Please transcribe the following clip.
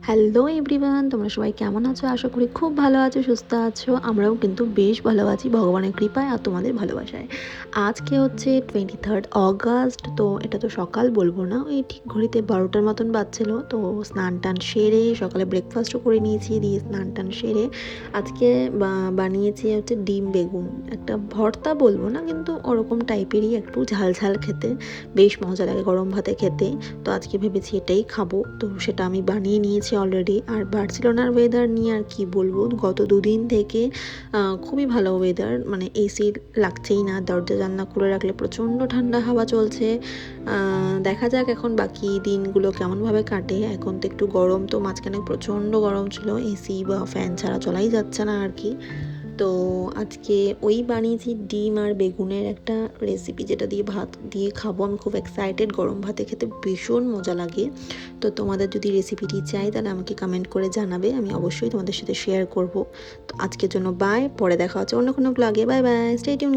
Hello everyone, তোমরা সবাই কেমন আছো? আশা করি খুব ভালো আছো, সুস্থ আছো। আমরাও কিন্তু বেশ ভালো আছি ভগবানের কৃপায় আর তোমাদের ভালোবাসায়। আজকে হচ্ছে 23 অগাস্ট। তো এটা তো সকাল বলবো না, ওই ঠিক ঘড়িতে 12টার মতন বাজছিল। তো স্নান টান সেরে সকালে ব্রেকফাস্টও করে নিয়েছি, দিয়ে স্নান টান সেরে আজকে বানিয়েছি হচ্ছে ডিম বেগুন। একটা ভর্তা বলবো না, কিন্তু ওরকম টাইপেরই, একটু ঝাল ঝাল খেতে বেশ মজা লাগে গরম ভাতে খেতে। তো আজকে ভেবেছি এটাই খাবো, তো সেটা আমি বানিয়ে নিয়েছি অলরেডি। আর বার্সেলোনার ওয়েদার নিয়ে আর কি বলবো, গত দুদিন থেকে খুবই ভালো ওয়েদার, মানে এসি লাগছেই না, দরজা জানলা খুলে রাখলে প্রচণ্ড ঠান্ডা হাওয়া চলছে। দেখা যাক এখন বাকি দিনগুলো কেমনভাবে কাটে। এখন তো একটু গরম, তো মাঝখানে প্রচণ্ড গরম ছিল, এসি বা ফ্যান ছাড়া চলাই যাচ্ছে না আর কি। তো আজকে ওই বানিয়েছি ডিম আর বেগুনের একটা রেসিপি, যেটা দিয়ে ভাত দিয়ে খাবো। আমি খুব এক্সাইটেড, গরম ভাতে খেতে ভীষণ মজা লাগে। তো তোমাদের যদি রেসিপিটি চাই তাহলে আমাকে কমেন্ট করে জানাবে, আমি অবশ্যই তোমাদের সাথে শেয়ার করব। তো আজকের জন্য বাই, পরে দেখা হচ্ছে অন্য কোনো ব্লগে। Bye bye, stay tune.